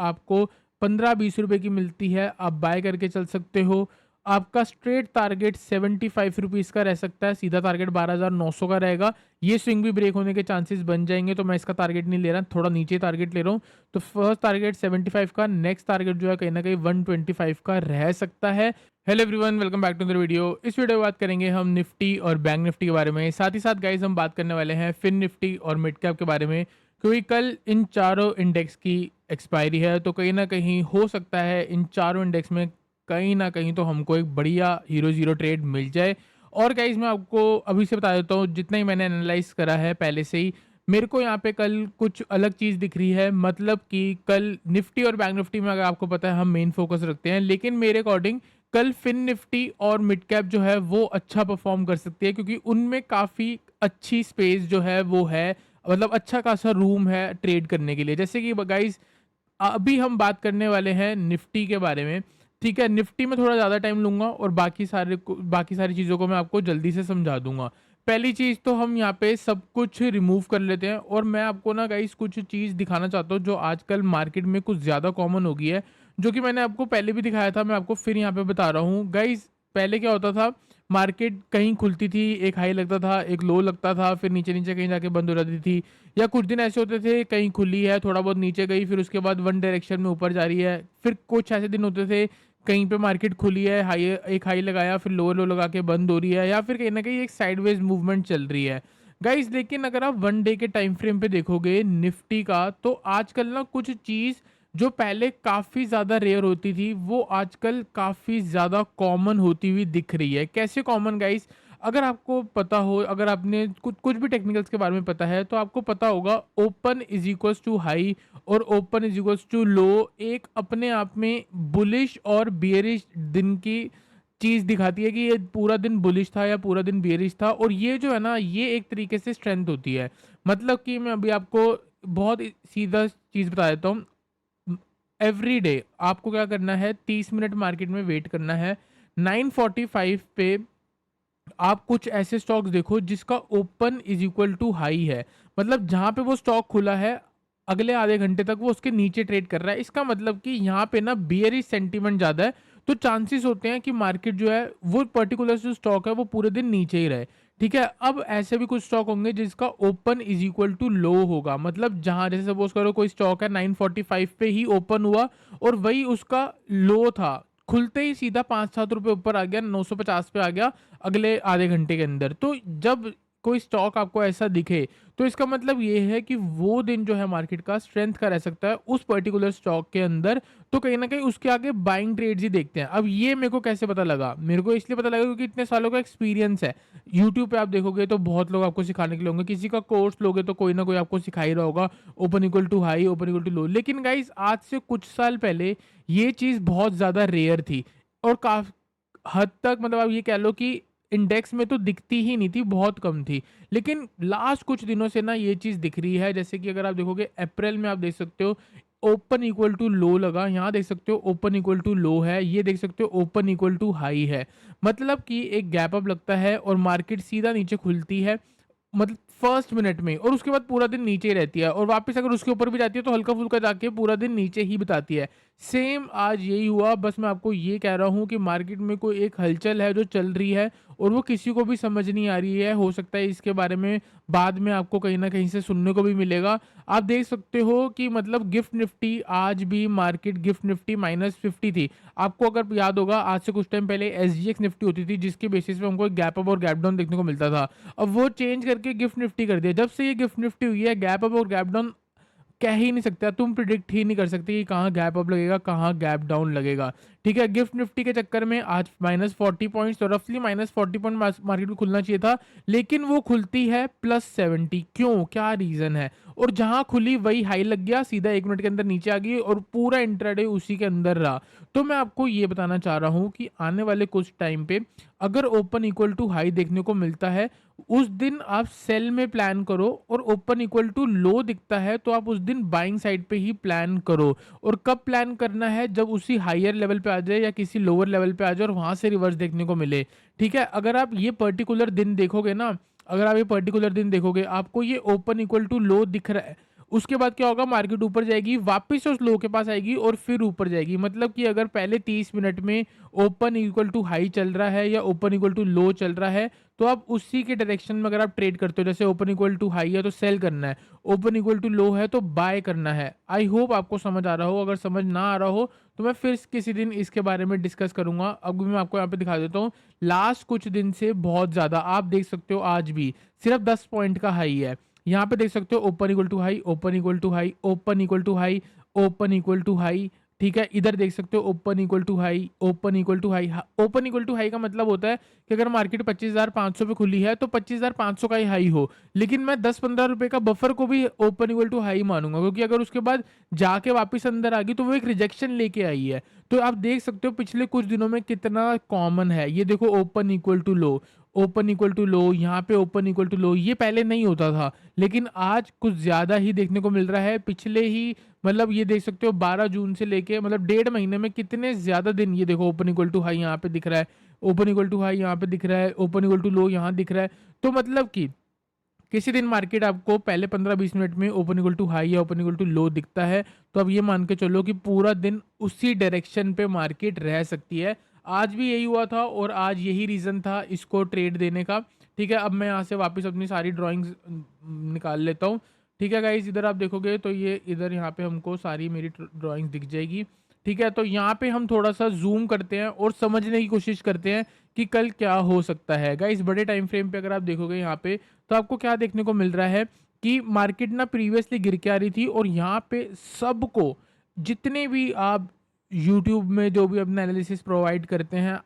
आपको 15-20 रुपए की मिलती है, आप बाय करके चल सकते हो। आपका स्ट्रेट टारगेट 75 रुपीज़ का रह सकता है, सीधा टारगेट 12,900 का रहेगा। ये स्विंग भी ब्रेक होने के चांसेस बन जाएँगे, तो मैं इसका टारगेट नहीं ले रहा, थोड़ा नीचे टारगेट ले रहा हूँ। तो फर्स्ट टारगेट 75 का, नेक्स्ट टारगेट जो है कहीं न कहीं 125 का रह सकता है। Hello everyone, welcome back to the video. इस वीडियो में बात करेंगे हम निफ्टी और बैंक निफ्टी के बारे में। साथ ही साथ गाइस हम बात करने वाले हैं फिन निफ्टी और मिड कैप के बारे में, क्योंकि कल इन चारों इंडेक्स की एक्सपायरी है, तो कहीं न कहीं हो सकता है इन चारों इंडेक्स में कहीं न कहीं तो हमको एक बढ़िया हीरो ज़ीरो ट्रेड मिल जाए। और गाइस मैं आपको अभी से बता देता हूँ, जितना ही मैंने एनालाइज़ करा है पहले से ही, मेरे को यहाँ पे कल कुछ अलग चीज़ दिख रही है। मतलब कि कल निफ्टी और बैंक निफ्टी में अगर आपको पता है हम मेन फोकस रखते हैं, लेकिन मेरे अकॉर्डिंग कल फिन निफ्टी और मिड कैप जो है वो अच्छा परफॉर्म कर सकती है, क्योंकि उनमें काफ़ी अच्छी स्पेस जो है वो है, मतलब अच्छा खासा रूम है ट्रेड करने के लिए। जैसे कि गाइस अभी हम बात करने वाले हैं निफ्टी के बारे में, ठीक है? निफ्टी में थोड़ा ज़्यादा टाइम लूँगा और बाकी सारी चीज़ों को मैं आपको जल्दी से समझा दूँगा। पहली चीज़ तो हम यहाँ पे सब कुछ रिमूव कर लेते हैं और मैं आपको ना गाइस कुछ चीज़ दिखाना चाहता हूँ जो आजकल मार्केट में कुछ ज़्यादा कॉमन हो गई है, जो कि मैंने आपको पहले भी दिखाया था, मैं आपको फिर यहाँ पे बता रहा हूँ। गाइस पहले क्या होता था, मार्केट कहीं खुलती थी, एक हाई लगता था, एक लो लगता था, फिर नीचे-नीचे कहीं जाके बंद हो जाती थी। या कुछ दिन ऐसे होते थे कहीं खुली है, थोड़ा बहुत नीचे गई, फिर उसके बाद वन डायरेक्शन में ऊपर जा रही है। फिर कुछ ऐसे दिन होते थे कहीं पे मार्केट खुली है, एक हाई लगाया, फिर लोअर लो लगा के बंद हो रही है, या फिर कहीं न कहीं एक साइडवेज़ मूवमेंट चल रही है। गाइस लेकिन अगर आप 1 डे के टाइम फ्रेम पे देखोगे निफ्टी का, तो आजकल ना कुछ चीज़ जो पहले काफ़ी ज़्यादा रेयर होती थी, वो आजकल काफ़ी ज़्यादा कॉमन होती हुई दिख रही है। कैसे कॉमन गाइस? अगर आपको पता हो, अगर आपने कुछ कुछ भी टेक्निकल्स के बारे में पता है, तो आपको पता होगा open is equals to high और open is equals to low एक अपने आप में बुलिश और बियरिश दिन की चीज़ दिखाती है कि ये पूरा दिन बुलिश था या पूरा दिन बियरिश था। और ये जो है ना, ये एक तरीके से स्ट्रेंथ होती है। मतलब कि मैं अभी आपको बहुत सीधा चीज़ बता देता हूँ। एवरी डे आपको क्या करना है, 30 मिनट मार्केट में वेट करना है। 9:45 पे आप कुछ ऐसे स्टॉक्स देखो जिसका open is equal to high है, मतलब जहां पे वो स्टॉक खुला है अगले आधे घंटे तक वो उसके नीचे ट्रेड कर रहा है। इसका मतलब कि यहाँ पे ना बियरिश सेंटीमेंट ज़्यादा है, तो चांसेस होते हैं कि मार्केट जो है वो पर्टिकुलर जो स्टॉक है वो पूरे दिन नीचे ही रहे। ठीक है, अब ऐसे भी कुछ स्टॉक होंगे जिसका ओपन इज इक्वल टू लो होगा, मतलब जहां जैसे सपोज करो कोई स्टॉक है 9:45 पे ही ओपन हुआ और वही उसका लो था, खुलते ही सीधा 5-7 रुपए ऊपर आ गया, 950 पे आ गया अगले आधे घंटे के अंदर। तो जब कोई स्टॉक आपको ऐसा दिखे, तो इसका मतलब ये है कि वो दिन जो है मार्केट का स्ट्रेंथ का रह सकता है उस पर्टिकुलर स्टॉक के अंदर। तो कहीं न कहीं उसके आगे बाइंग ट्रेड्स ही देखते हैं। अब ये मेरे को कैसे पता लगा? मेरे को इसलिए पता लगा क्योंकि इतने सालों का एक्सपीरियंस है। यूट्यूब पे आप देखोगे तो बहुत लोग आपको सिखाने के लिए होंगे, किसी का कोर्स लोगे तो कोई ना कोई आपको सिखा ही रहा होगा, open equal to high, open equal to low. लेकिन गाइज़ आज से कुछ साल पहले ये चीज़ बहुत ज़्यादा रेयर थी और हद तक, मतलब आप ये कह लो कि इंडेक्स में तो दिखती ही नहीं थी, बहुत कम थी। लेकिन लास्ट कुछ दिनों से ना ये चीज़ दिख रही है। जैसे कि अगर आप देखोगे अप्रैल में आप देख सकते हो ओपन इक्वल टू लो लगा, यहाँ देख सकते हो ओपन इक्वल टू लो है, ये देख सकते हो ओपन इक्वल टू हाई है। मतलब कि एक गैप अप लगता है और मार्केट सीधा नीचे खुलती है, मतलब फर्स्ट मिनट में, और उसके बाद पूरा दिन नीचे ही रहती है और वापस अगर उसके ऊपर भी जाती है तो हल्का-फुल्का जाके पूरा दिन नीचे ही बिताती है। सेम आज यही हुआ, बस मैं आपको ये कह रहा हूँ कि मार्केट में कोई एक हलचल है जो चल रही है और वो किसी को भी समझ नहीं आ रही है। हो सकता है इसके बारे में बाद में आपको कहीं न कहीं से सुनने को भी मिलेगा। आप देख सकते हो कि मतलब गिफ्ट निफ्टी, आज भी मार्केट गिफ्ट निफ्टी -50 थी। आपको अगर याद होगा आज से कुछ टाइम पहले एसजीएक्स निफ्टी होती थी, जिसके बेसिस पे हमको एक गैप अप और गैप डाउन देखने को मिलता था। अब वो चेंज करके गिफ्ट निफ्टी कर दिया। जब से ये गिफ्ट निफ्टी हुई है, गैप अप और गैप डाउन कह ही नहीं सकते, तुम प्रिडिक्ट ही नहीं कर सकते कि कहाँ गैप अप लगेगा, कहाँ गैप डाउन लगेगा। ठीक है, गिफ्ट निफ्टी के चक्कर में आज -40 पॉइंट्स, तो रफली -40 पॉइंट मार्केट को खुलना चाहिए था, लेकिन वो खुलती है +70। क्यों, क्या रीज़न है? और जहाँ खुली वही हाई लग गया, सीधा 1 मिनट के अंदर नीचे आ गई और पूरा इंट्राडे उसी के अंदर रहा। तो मैं आपको ये बताना चाह रहा हूँ कि आने वाले कुछ टाइम पे अगर ओपन इक्वल टू हाई देखने को मिलता है, उस दिन आप सेल में प्लान करो, और ओपन इक्वल टू लो दिखता है तो आप उस दिन बाइंग साइड पे ही प्लान करो। और कब प्लान करना है? जब उसी हायर लेवल पे आ जाए या किसी लोअर लेवल पे आ जाए और वहां से रिवर्स देखने को मिले। ठीक है, अगर आप ये पर्टिकुलर दिन देखोगे ना, अगर आप ये पर्टिकुलर दिन देखोगे, आपको ये ओपन इक्वल टू लो दिख रहा है, उसके बाद क्या होगा, मार्केट ऊपर जाएगी, वापस उस लो के पास आएगी और फिर ऊपर जाएगी। मतलब कि अगर पहले 30 मिनट में ओपन इक्वल टू हाई चल रहा है या ओपन इक्वल टू लो चल रहा है, तो आप उसी के डायरेक्शन में अगर आप ट्रेड करते हो, जैसे ओपन इक्वल टू हाई है तो सेल करना है, ओपन इक्वल टू लो है तो बाय करना है। आई होप आपको समझ आ रहा हो। अगर समझ ना आ रहा हो तो मैं फिर किसी दिन इसके बारे में डिस्कस करूंगा। अब मैं आपको यहाँ पे दिखा देता हूँ, लास्ट कुछ दिन से बहुत ज़्यादा आप देख सकते हो, आज भी सिर्फ 10 पॉइंट का हाई है। यहाँ पे देख सकते हो open equal to high, open equal to high, open equal to high, open equal to high. ठीक है, इधर देख सकते हो open equal to high, open equal to high. Open equal to high का मतलब होता है कि अगर मार्केट 25,500 पे खुली है तो 25,500 का ही हाई हो, लेकिन मैं 10-15 रुपए का बफर को भी ओपन इक्वल टू हाई मानूंगा, क्योंकि अगर उसके बाद जाके वापस अंदर आ गई तो वो एक रिजेक्शन लेके आई है। तो आप देख सकते हो पिछले कुछ दिनों में कितना कॉमन है। ये देखो open equal to low, open equal to low, यहाँ पे ओपन इक्वल टू लो, ये पहले नहीं होता था, लेकिन आज कुछ ज़्यादा ही देखने को मिल रहा है। पिछले ही मतलब ये देख सकते हो 12 जून से लेके मतलब 1.5 महीने में कितने ज़्यादा दिन, ये देखो ओपन इक्वल टू हाई यहाँ पे दिख रहा है, ओपन इक्वल टू हाई यहाँ पे दिख रहा है, ओपन इक्वल टू लो यहाँ दिख रहा है। तो मतलब कि किसी दिन मार्केट आपको पहले 15-20 मिनट में ओपन इक्वल टू हाई या ओपन इक्वल टू लो दिखता है, तो अब ये मान के चलो कि पूरा दिन उसी डायरेक्शन पे मार्केट रह सकती है। आज भी यही हुआ था और आज यही रीज़न था इसको ट्रेड देने का। ठीक है, अब मैं यहाँ से वापस अपनी सारी ड्राइंग्स निकाल लेता हूँ। ठीक है गाइज, इधर आप देखोगे तो ये इधर यहाँ पे हमको सारी मेरी ड्राइंग्स दिख जाएगी। ठीक है, तो यहाँ पे हम थोड़ा सा जूम करते हैं और समझने की कोशिश करते हैं कि कल क्या हो सकता है। गाइज बड़े टाइम फ्रेम पे अगर आप देखोगे यहाँ पे, तो आपको क्या देखने को मिल रहा है कि मार्केट ना प्रीवियसली गिर के आ रही थी और यहाँ पे सबको, जितने भी आप यूट्यूब में जो भी अपना एनालिसिस प्रोवाइड करते हैं,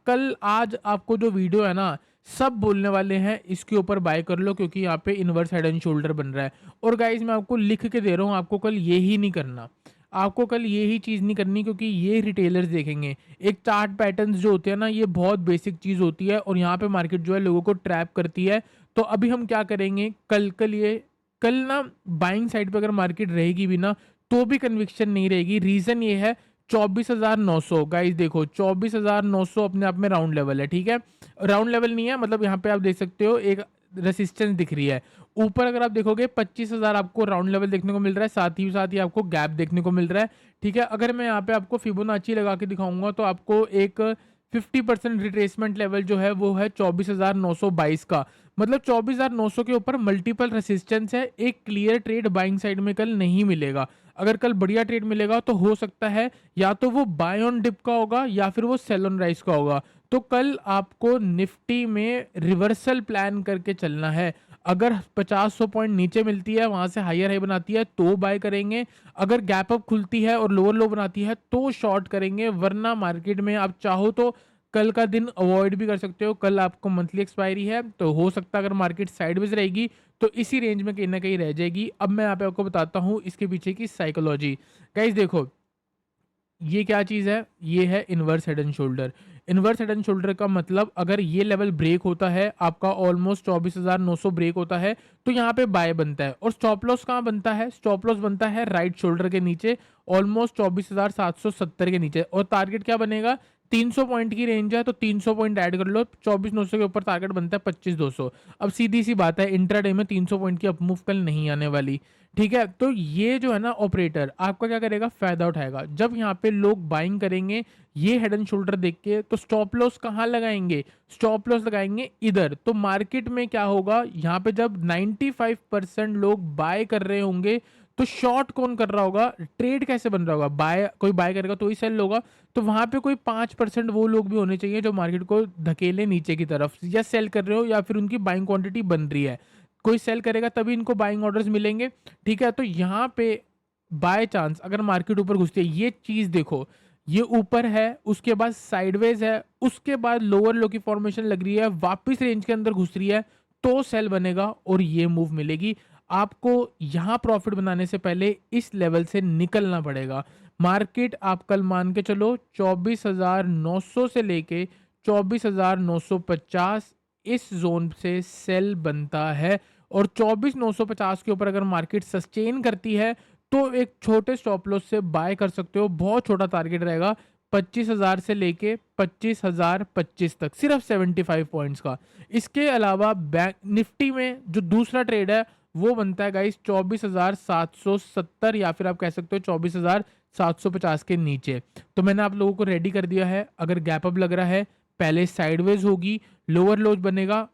कल आज आपको जो वीडियो है ना, सब बोलने वाले हैं इसके ऊपर बाय कर लो, क्योंकि यहाँ पे इनवर्स हेड एंड शोल्डर बन रहा है। और गाइज मैं आपको लिख के दे रहा हूँ, आपको कल ये ही नहीं करना, आपको कल ये ही चीज़ नहीं करनी, क्योंकि ये रिटेलर्स देखेंगे। एक चार्ट पैटर्न्स जो होते हैं ना, ये बहुत बेसिक चीज़ होती है और यहाँ पे मार्केट जो है लोगों को ट्रैप करती है। तो अभी हम क्या करेंगे, कल ना बाइंग साइड पे अगर मार्केट रहेगी भी ना, तो भी कन्विक्शन नहीं रहेगी। रीज़न ये है 24,900। गाइस देखो 24,900 अपने आप में राउंड लेवल है। ठीक है, राउंड लेवल नहीं है, मतलब यहाँ पे आप देख सकते हो एक रेसिस्टेंस दिख रही है। ऊपर अगर आप देखोगे 25,000 आपको राउंड लेवल देखने को मिल रहा है, साथ ही आपको गैप देखने को मिल रहा है। ठीक है, अगर मैं यहाँ पे आपको फिबोनाची लगा के दिखाऊंगा तो आपको एक 50% रिट्रेसमेंट लेवल जो है वो है 24,922 का। मतलब 24,900 के ऊपर मल्टीपल रेसिस्टेंस है। एक क्लियर ट्रेड बाइंग साइड में कल नहीं मिलेगा। अगर कल बढ़िया ट्रेड मिलेगा तो हो सकता है या तो वो बाय ऑन डिप का होगा या फिर वो सेल ऑन राइज का होगा। तो कल आपको निफ्टी में रिवर्सल प्लान करके चलना है। अगर 50-100 पॉइंट नीचे मिलती है, वहां से हायर हाई बनाती है तो बाय करेंगे। अगर गैप अप खुलती है और लोअर लो बनाती है तो शॉर्ट करेंगे। वरना मार्केट में आप चाहो तो कल का दिन अवॉइड भी कर सकते हो। कल आपको मंथली एक्सपायरी है, तो हो सकता है अगर मार्केट साइडवेज रहेगी तो इसी रेंज में कहीं ना कहीं रह जाएगी। अब मैं यहाँ पे आपको बताता हूँ इसके पीछे की साइकोलॉजी। गाइस देखो, ये क्या चीज़ है, ये है inverse head and shoulder. Inverse head and shoulder का मतलब अगर ये लेवल ब्रेक होता है, आपका ऑलमोस्ट 24,900 ब्रेक होता है, तो यहाँ पे बाय बनता है। और स्टॉप लॉस कहाँ बनता है, स्टॉप लॉस बनता है राइट शोल्डर के नीचे, ऑलमोस्ट 24,770 के नीचे। और टारगेट क्या बनेगा, 300 पॉइंट की रेंज है तो 300 पॉइंट ऐड कर लो, 24,900 के ऊपर टारगेट बनता है 25,200। अब सीधी सी बात है, इंट्राडे में 300 पॉइंट की अपमूव कल नहीं आने वाली। ठीक है, तो ये जो है ना ऑपरेटर आपका क्या करेगा, फायदा उठाएगा। जब यहाँ पे लोग बाइंग करेंगे ये हेड एंड शोल्डर देख के, तो स्टॉप लॉस कहाँ लगाएंगे, स्टॉप लॉस लगाएंगे इधर। तो मार्केट में क्या होगा, यहाँ पे जब 95% लोग बाय कर रहे होंगे तो शॉर्ट कौन कर रहा होगा, ट्रेड कैसे बन रहा होगा, बाय कोई बाय करेगा तो ही सेल होगा। तो वहां पे कोई 5% वो लोग भी होने चाहिए जो मार्केट को धकेले नीचे की तरफ, या सेल कर रहे हो या फिर उनकी बाइंग क्वांटिटी बन रही है। कोई सेल करेगा तभी इनको बाइंग ऑर्डर्स मिलेंगे। ठीक है, तो यहाँ पे बाय चांस अगर मार्केट ऊपर घुसती है, ये चीज देखो, ये ऊपर है, उसके बाद साइडवेज है, उसके बाद लोअर लो की फॉर्मेशन लग रही है, वापस रेंज के अंदर घुस रही है, तो सेल बनेगा और ये मूव मिलेगी। आपको यहाँ प्रॉफिट बनाने से पहले इस लेवल से निकलना पड़ेगा। मार्केट आप कल मान के चलो 24,900 से लेके 24,950 इस जोन से सेल बनता है। और 24,950 के ऊपर अगर मार्केट सस्टेन करती है तो एक छोटे स्टॉप लॉस से बाय कर सकते हो। बहुत छोटा टारगेट रहेगा, 25,000 से लेके 25,025 तक, सिर्फ 75 पॉइंट्स का। इसके अलावा बैंक निफ्टी में जो दूसरा ट्रेड है वो बनता है गाइस 24,770 या फिर आप कह सकते हो 24,750 के नीचे। तो मैंने आप लोगों को रेडी कर दिया है। अगर गैप अप लग रहा है, पहले साइडवेज होगी, लोअर लो बनेगा,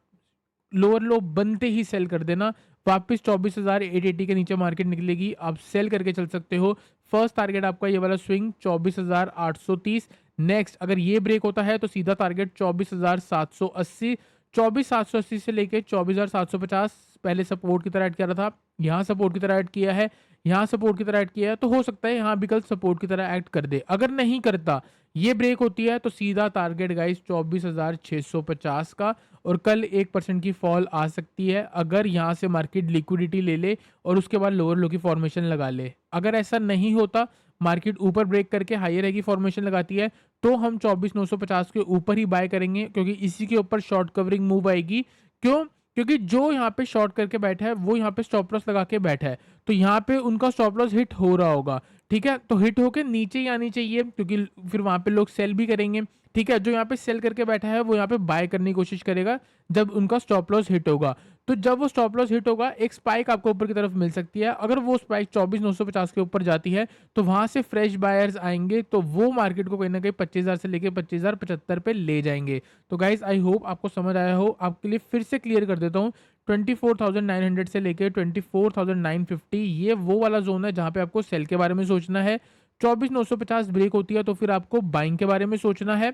लोअर लो बनते ही सेल कर देना। वापस 24,880 के नीचे मार्केट निकलेगी, आप सेल करके चल सकते हो। फर्स्ट टारगेट आपका ये वाला स्विंग 24,830। नेक्स्ट अगर ये ब्रेक होता है तो सीधा टारगेट 24,780। 24,780 से लेके 24,750 पहले सपोर्ट की तरह ऐड किया रहा था, यहाँ सपोर्ट की तरह ऐड किया है, यहाँ सपोर्ट की तरह ऐड किया है, तो हो सकता है यहाँ भी कल सपोर्ट की तरह ऐड कर दे। अगर नहीं करता, ये ब्रेक होती है, तो सीधा टारगेट गाइस 24,650 का। और कल 1% की फॉल आ सकती है अगर यहाँ से मार्केट लिक्विडिटी ले ले और उसके बाद लोअर लो की फॉर्मेशन लगा ले। अगर ऐसा नहीं होता, मार्केट ऊपर ब्रेक करके हायर है की फॉर्मेशन लगाती है, तो हम 24,950 के ऊपर ही बाय करेंगे, क्योंकि इसी के ऊपर शॉर्ट कवरिंग मूव आएगी। क्यों? क्योंकि जो यहाँ पे शॉर्ट करके बैठा है वो यहाँ पे स्टॉप लॉस लगा के बैठा है, तो यहाँ पे उनका स्टॉप लॉस हिट हो रहा होगा। ठीक है, तो हिट होके नीचे ही आनी चाहिए, क्योंकि फिर वहां पे लोग सेल भी करेंगे। ठीक है, जो यहाँ पे सेल करके बैठा है वो यहाँ पे बाय करने की कोशिश करेगा जब उनका स्टॉप लॉस हिट होगा। तो जब वो स्टॉप लॉस हिट होगा, एक स्पाइक आपको ऊपर की तरफ मिल सकती है। अगर वो स्पाइक 24,950 के ऊपर जाती है तो वहां से फ्रेश बायर्स आएंगे, तो वो मार्केट को कहीं ना कहीं 25,000 से लेके 25,075 पे ले जाएंगे। तो गाइस आई होप आपको समझ आया हो। आपके लिए फिर से क्लियर कर देता हूँ, 24,900 से लेके 24,950 ये वो वाला जोन है जहां पे आपको सेल के बारे में सोचना है। 24,950 ब्रेक होती है तो फिर आपको बाइंग के बारे में सोचना है।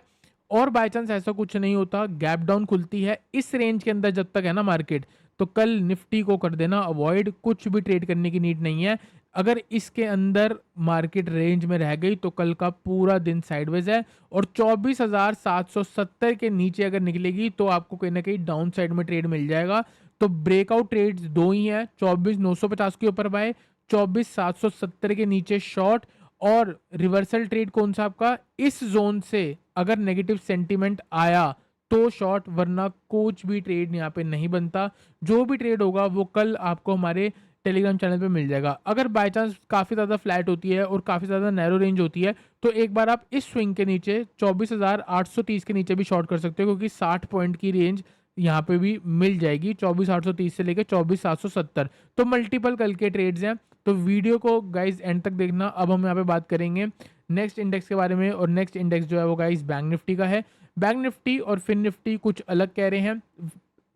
और बाय चांस ऐसा कुछ नहीं होता, गैप डाउन खुलती है इस रेंज के अंदर जब तक है ना मार्केट, तो कल निफ्टी को कर देना अवॉइड, कुछ भी ट्रेड करने की नीड नहीं है। अगर इसके अंदर मार्केट रेंज में रह गई तो कल का पूरा दिन साइडवेज है। और 24,770 के नीचे अगर निकलेगी तो आपको कहीं ना कहीं डाउन साइड में ट्रेड मिल जाएगा। तो ब्रेकआउट ट्रेड्स दो ही हैं, 24,950 के ऊपर बाय, 24,770 के नीचे शॉर्ट। और रिवर्सल ट्रेड कौन सा आपका, इस जोन से अगर नेगेटिव सेंटीमेंट आया तो शॉर्ट, वरना कुछ भी ट्रेड यहाँ पे नहीं बनता। जो भी ट्रेड होगा वो कल आपको हमारे टेलीग्राम चैनल पे मिल जाएगा। अगर बाय चांस काफ़ी ज़्यादा फ्लैट होती है और काफ़ी ज़्यादा नैरो रेंज होती है, तो एक बार आप इस स्विंग के नीचे 24,830 के नीचे भी शॉर्ट कर सकते हो, क्योंकि 60 पॉइंट की रेंज यहाँ पे भी मिल जाएगी 24,830 से लेकर 24,770। तो मल्टीपल कल के ट्रेड्स हैं, तो वीडियो को गाइज एंड तक देखना। अब हम यहाँ पे बात करेंगे नेक्स्ट इंडेक्स के बारे में, और नेक्स्ट इंडेक्स जो है वो गाइज बैंक निफ्टी का है। बैंक निफ्टी और फिन निफ्टी कुछ अलग कह रहे हैं।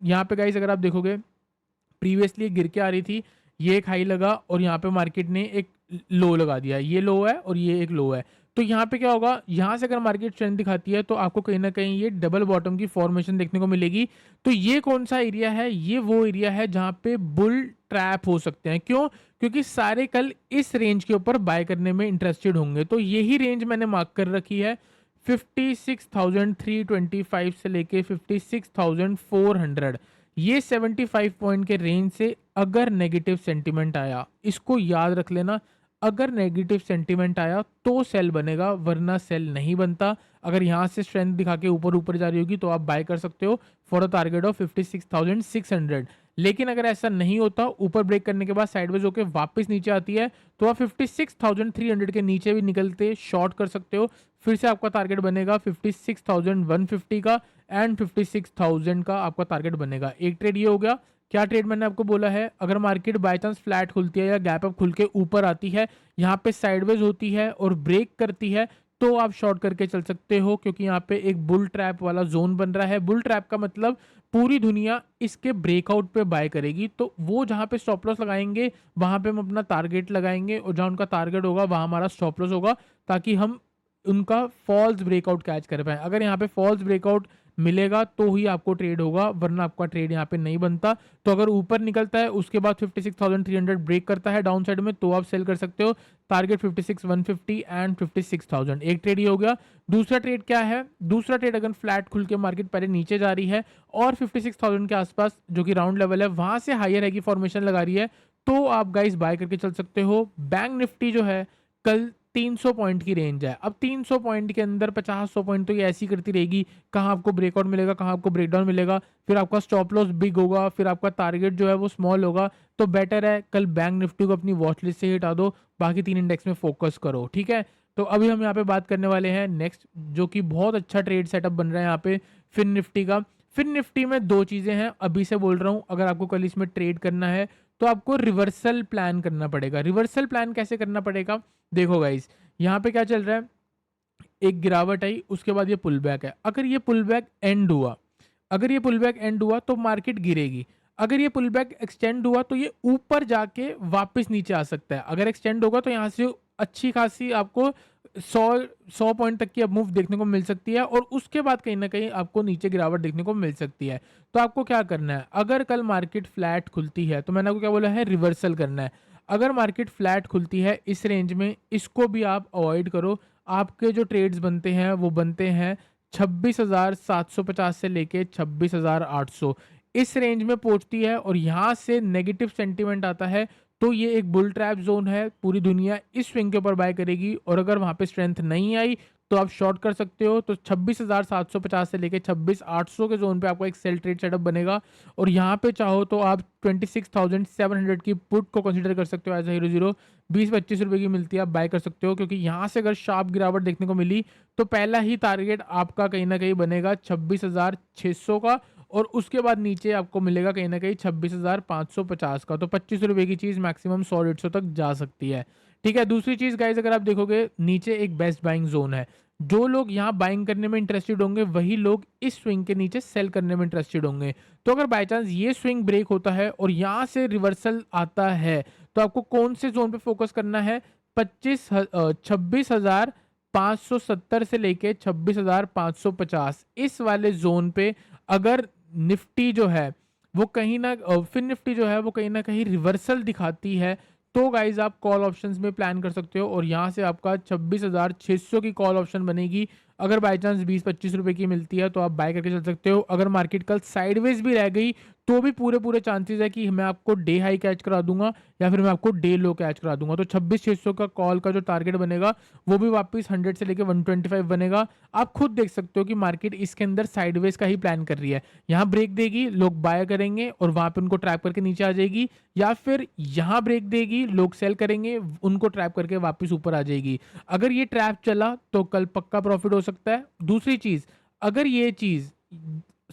यहाँ पे गाइज अगर आप देखोगे, प्रीवियसली गिर के आ रही थी, ये एक हाई लगा और यहाँ पे मार्केट ने एक लो लगा दिया, ये लो है और ये एक लो है। तो यहाँ पे क्या होगा, यहाँ से अगर मार्केट ट्रेंड दिखाती है तो आपको कहीं ना कहीं ये डबल बॉटम की फॉर्मेशन देखने को मिलेगी। तो ये कौन सा एरिया है, ये वो एरिया है जहाँ पे बुल ट्रैप हो सकते हैं। क्यों? क्योंकि सारे कल इस रेंज के ऊपर बाय करने में इंटरेस्टेड होंगे। तो यही रेंज मैंने मार्क कर रखी है, 56,325 से लेके 56,400। ये 75 पॉइंट के रेंज से अगर नेगेटिव सेंटीमेंट आया, इसको याद रख लेना, अगर नेगेटिव सेंटीमेंट आया तो सेल बनेगा, वरना सेल नहीं बनता। अगर यहाँ से स्ट्रेंथ दिखा के ऊपर ऊपर जा रही होगी तो आप बाय कर सकते हो फॉर अ टारगेट ऑफ 56,600। लेकिन अगर ऐसा नहीं होता, ऊपर ब्रेक करने के बाद साइडवेज होकर वापस नीचे आती है, तो आप 56,300 के नीचे भी निकलते शॉर्ट कर सकते हो। फिर से आपका टारगेट बनेगा 56,150 का एंड 56,000 का आपका टारगेट बनेगा। एक ट्रेड ये हो गया। क्या ट्रेड मैंने आपको बोला है, अगर मार्केट बाय चांस फ्लैट खुलती है या गैप अप खुल के ऊपर आती है, यहाँ पे साइडवेज होती है और ब्रेक करती है, तो आप शॉर्ट करके चल सकते हो, क्योंकि यहाँ पे एक बुल ट्रैप वाला जोन बन रहा है। बुल ट्रैप का मतलब पूरी दुनिया इसके ब्रेकआउट पे बाय करेगी, तो वो जहाँ पे स्टॉप लॉस लगाएंगे वहां पे हम अपना टारगेट लगाएंगे, और जहाँ उनका टारगेट होगा वहां हमारा स्टॉप लॉस होगा, ताकि हम उनका फॉल्स ब्रेकआउट कैच कर पाए। अगर यहाँ पे फॉल्स ब्रेकआउट मिलेगा तो ही आपको ट्रेड होगा, वरना आपका ट्रेड यहाँ पे नहीं बनता। तो अगर ऊपर निकलता है उसके बाद 56,300 ब्रेक करता है डाउन साइड में, तो आप सेल कर सकते हो। Target 56,150 and 56,000। एक ट्रेड ये हो गया। दूसरा ट्रेड क्या है, दूसरा ट्रेड अगर फ्लैट खुल के मार्केट पहले नीचे जा रही है और 56,000 के आसपास जो कि राउंड लेवल है वहां से हायर है की फॉर्मेशन लगा रही है, तो आप गाइस बाय करके चल सकते हो। बैंक निफ्टी जो है कल 300 पॉइंट की रेंज है। अब 300 पॉइंट के अंदर 50-100 पॉइंट तो ये ऐसी करती रहेगी, कहाँ आपको ब्रेकआउट मिलेगा, कहाँ आपको ब्रेकडाउन मिलेगा, फिर आपका स्टॉप लॉस बिग होगा, फिर आपका टारगेट जो है वो स्मॉल होगा। तो बेटर है कल बैंक निफ्टी को अपनी वॉच लिस्ट से हटा दो, बाकी 3 इंडेक्स में फोकस करो। ठीक है, तो अभी हम यहाँ पे बात करने वाले हैं नेक्स्ट, जो कि बहुत अच्छा ट्रेड सेटअप बन रहा है यहाँ पे फिन निफ्टी का। फिन निफ्टी में दो चीज़ें हैं, अभी से बोल रहा हूँ, अगर आपको कल इसमें ट्रेड करना है तो आपको रिवर्सल प्लान करना पड़ेगा। रिवर्सल प्लान कैसे करना पड़ेगा? देखो गाइस, यहाँ पे क्या चल रहा है, एक गिरावट आई, उसके बाद ये पुल बैक है। अगर ये पुल बैक एंड हुआ, अगर ये पुल बैक एंड हुआ तो मार्केट गिरेगी। अगर ये पुल बैक एक्सटेंड हुआ तो ये ऊपर जाके वापस नीचे आ सकता है। अगर एक्सटेंड होगा तो यहाँ से अच्छी खासी आपको 100 पॉइंट तक की अब मूव देखने को मिल सकती है, और उसके बाद कहीं ना कहीं आपको नीचे गिरावट देखने को मिल सकती है। तो आपको क्या करना है, अगर कल मार्केट फ्लैट खुलती है तो मैंने आपको क्या बोला है, रिवर्सल करना है। अगर मार्केट फ्लैट खुलती है इस रेंज में, इसको भी आप अवॉइड करो। आपके जो ट्रेड्स बनते हैं वो बनते हैं 26,750 से लेके 26,800, इस रेंज में पहुंचती है, और यहाँ से नेगेटिव सेंटीमेंट आता है तो ये एक बुल ट्रैप जोन है। पूरी दुनिया इस स्विंग के ऊपर बाय करेगी, और अगर वहाँ पे स्ट्रेंथ नहीं आई तो आप शॉर्ट कर सकते हो। तो 26,750 से लेके 26,800 के जोन पे आपको एक सेल ट्रेड सेटअप बनेगा, और यहाँ पे चाहो तो आप 26,700 की पुट को कंसीडर कर सकते हो एज हीरो जीरो। 20-25 रुपए की मिलती है, आप बाय कर सकते हो, क्योंकि यहाँ से अगर शार्प गिरावट देखने को मिली तो पहला ही टारगेट आपका कहीं ना कहीं बनेगा 26,600 का, और उसके बाद नीचे आपको मिलेगा कहीं ना कहीं 26,550 का। तो 25 रुपए की चीज़ मैक्सिमम 100-150 तक जा सकती है। ठीक है, दूसरी चीज़ गाइज, अगर आप देखोगे नीचे एक बेस्ट बाइंग जोन है। जो लोग यहाँ बाइंग करने में इंटरेस्टेड होंगे वही लोग इस स्विंग के नीचे सेल करने में इंटरेस्टेड होंगे। तो अगर बाई चांस ये स्विंग ब्रेक होता है और यहाँ से रिवर्सल आता है तो आपको कौन से जोन पे फोकस करना है, 26,570 से लेके 26,550 इस वाले जोन पे। अगर निफ्टी जो है वो कहीं ना फिन निफ्टी जो है वो कहीं ना कहीं रिवर्सल दिखाती है, तो गाइज आप कॉल ऑप्शंस में प्लान कर सकते हो, और यहाँ से आपका 26,600 की कॉल ऑप्शन बनेगी। अगर बाई चांस 20-25 रुपए की मिलती है तो आप बाय करके चल सकते हो। अगर मार्केट कल साइडवेज भी रह गई तो भी पूरे पूरे चांसेस है कि मैं आपको डे हाई कैच करा दूंगा या फिर मैं आपको डे लो कैच करा दूंगा। तो 26,600 का कॉल का जो टारगेट बनेगा वो भी वापस 100 से लेकर 125 बनेगा। आप खुद देख सकते हो कि मार्केट इसके अंदर साइडवेज का ही प्लान कर रही है। यहाँ ब्रेक देगी, लोग बाय करेंगे और वहां पे उनको ट्रैप करके नीचे आ जाएगी, या फिर यहाँ ब्रेक देगी, लोग सेल करेंगे, उनको ट्रैप करके वापस ऊपर आ जाएगी। अगर ये ट्रैप चला तो कल पक्का प्रॉफिट हो सकता है। दूसरी चीज, अगर ये चीज,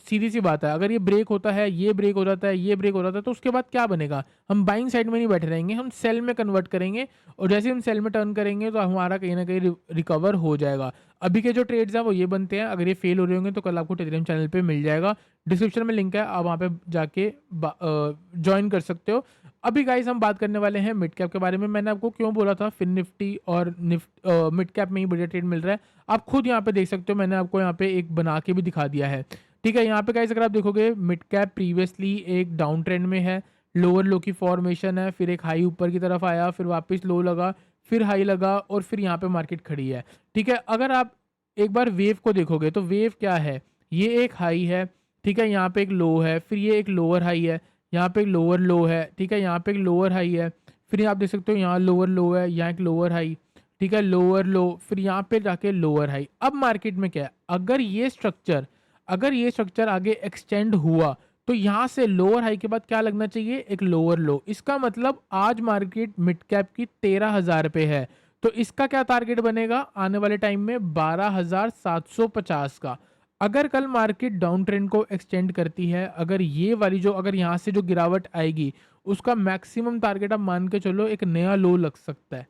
सीधी सी बात है, अगर ये ब्रेक होता है, ये ब्रेक हो जाता है, ये ब्रेक हो जाता है, तो उसके बाद क्या बनेगा, हम बाइंग साइड में नहीं बैठे रहेंगे, हम सेल में कन्वर्ट करेंगे, और जैसे हम सेल में टर्न करेंगे तो हमारा कहीं ना कहीं रिकवर हो जाएगा। अभी के जो ट्रेड्स हैं वो ये बनते हैं, अगर ये फेल हो रहे होंगे तो कल आपको टेलीग्राम चैनल पे मिल जाएगा, डिस्क्रिप्शन में लिंक है, आप वहाँ पे जाके ज्वाइन कर सकते हो। अभी गाइस हम बात करने वाले हैं मिड कैप के बारे में। मैंने आपको क्यों बोला था फिन निफ्टी और मिड कैप में ही बढ़िया ट्रेड मिल रहा है, आप खुद यहाँ पे देख सकते हो, मैंने आपको यहाँ पे एक बना के भी दिखा दिया है। ठीक है, यहाँ पे गाइस अगर आप देखोगे मिड कैप प्रीवियसली एक डाउन ट्रेंड में है, लोअर लो की फॉर्मेशन है, फिर एक हाई ऊपर की तरफ आया, फिर वापस लो लगा, फिर हाई लगा, और फिर यहाँ पे मार्केट खड़ी है। ठीक है, अगर आप एक बार वेव को देखोगे तो वेव क्या है, ये एक हाई है, ठीक है, यहाँ पे एक लो है, फिर ये एक लोअर हाई है, यहाँ पे एक लोअर लो है, ठीक है, यहाँ पे एक लोअर हाई है, फिर आप देख सकते हो यहाँ लोअर लो है, यहाँ एक लोअर हाई, ठीक है, लोअर लो, फिर यहाँ पे जाके लोअर हाई। अब मार्केट में क्या है, अगर ये स्ट्रक्चर आगे एक्सटेंड हुआ तो यहाँ से लोअर हाई के बाद क्या लगना चाहिए, एक लोअर लो। इसका मतलब आज मार्केट मिड कैप की 13,000 पे है, तो इसका क्या टारगेट बनेगा आने वाले टाइम में, 12,750 का। अगर कल मार्केट डाउन ट्रेंड को एक्सटेंड करती है, अगर ये वाली जो, अगर यहाँ से जो गिरावट आएगी उसका मैक्सिमम टारगेट आप मान के चलो एक नया लो लग सकता है।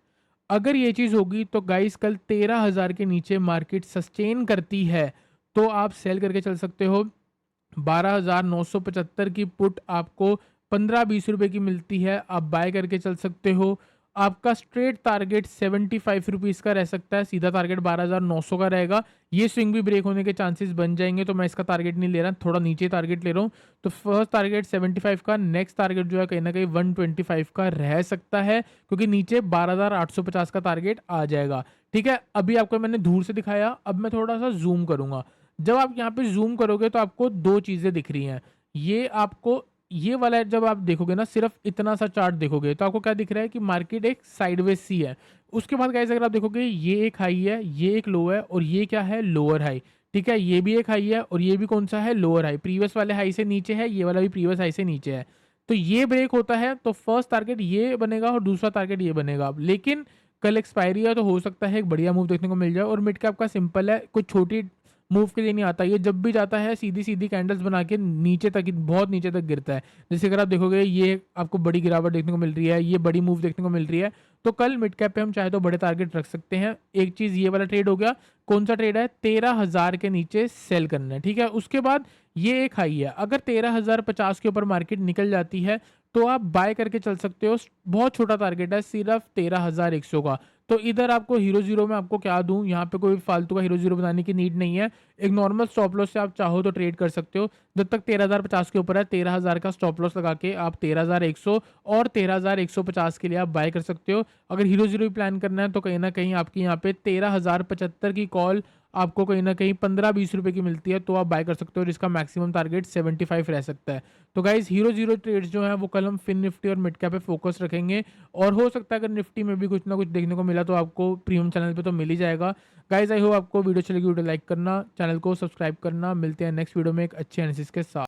अगर ये चीज़ होगी तो गाइस कल 13,000 के नीचे मार्केट सस्टेन करती है तो आप सेल करके चल सकते हो। 12,975 की पुट आपको 15-20 रुपए की मिलती है, आप बाय करके चल सकते हो। आपका स्ट्रेट टारगेट 75 रुपीज़ का रह सकता है, सीधा टारगेट 12,900 का रहेगा। ये स्विंग भी ब्रेक होने के चांसेस बन जाएंगे, तो मैं इसका टारगेट नहीं ले रहा, थोड़ा नीचे टारगेट ले रहा हूँ। तो फर्स्ट टारगेट 75 का, नेक्स्ट टारगेट जो है कहीं ना कहीं 125 का रह सकता है, क्योंकि नीचे 12,850 का टारगेट आ जाएगा। ठीक है, अभी आपको मैंने दूर से दिखाया, अब मैं थोड़ा सा जूम करूंगा। जब आप यहाँ पे जूम करोगे तो आपको दो चीज़ें दिख रही हैं। ये आपको, ये वाला जब आप देखोगे ना, सिर्फ इतना सा चार्ट देखोगे तो आपको क्या दिख रहा है कि मार्केट एक साइडवेज सी है। उसके बाद गाइस अगर आप देखोगे ये एक हाई है, ये एक लो है, और ये क्या है, लोअर हाई। ठीक है, ये भी एक हाई है और ये भी कौन सा है, लोअर हाई। प्रीवियस वाले हाई से नीचे है, ये वाला भी प्रीवियस हाई से नीचे है। तो ये ब्रेक होता है तो फर्स्ट टारगेट ये बनेगा और दूसरा टारगेट ये बनेगा। लेकिन कल एक्सपायरी है तो हो सकता है एक बढ़िया मूव देखने को मिल जाए। और मिड कैप का सिंपल है, कुछ छोटी मूव के लिए नहीं आता। ये जब भी जाता है सीधी-सीधी कैंडल्स बना के नीचे तक, बहुत नीचे तक गिरता है। जैसे अगर आप देखोगे ये आपको बड़ी गिरावट देखने को मिल रही है, ये बड़ी मूव देखने को मिल रही है, तो कल मिड कैप पे हम चाहे तो बड़े टारगेट रख सकते हैं। एक चीज़ ये वाला ट्रेड हो गया। कौन-सा ट्रेड है? 13,000 के नीचे सेल करना है, ठीक है? उसके बाद ये एक हाई है, अगर 13,050 के ऊपर मार्केट निकल जाती है, तो आप बाय करके चल सकते हो। बहुत छोटा टारगेट है, सिर्फ 13,100 का। तो इधर आपको हीरो ज़ीरो में आपको क्या दूँ, यहाँ पे कोई फालतू का हीरो ज़ीरो बनाने की नीड नहीं है। एक नॉर्मल स्टॉप लॉस से आप चाहो तो ट्रेड कर सकते हो। जब तक 13,050 के ऊपर है, 13,000 का स्टॉप लॉस लगा के आप 13,100 और 13,150 के लिए आप बाय कर सकते हो। अगर हीरो ज़ीरो भी प्लान करना है तो कहीं न कहीं आपकी यहाँ पे 13,075 की कॉल आपको कहीं न कहीं 15-20 रुपए की मिलती है, तो आप बाय कर सकते हो और इसका मैक्सिमम टारगेट 75 रह सकता है। तो गाइज़ हीरो ज़ीरो ट्रेड्स जो हैं वो कल हम फिन निफ्टी और मिड कैप पे फोकस रखेंगे, और हो सकता है अगर निफ्टी में भी कुछ ना कुछ देखने को मिला तो आपको प्रीमियम चैनल पे तो मिल ही जाएगा। गाइज़ आई होप आपको वीडियो अच्छी लगी, वीडियो लाइक करना, चैनल को सब्सक्राइब करना। मिलते हैं नेक्स्ट वीडियो में एक अच्छे एनालिसिस के साथ।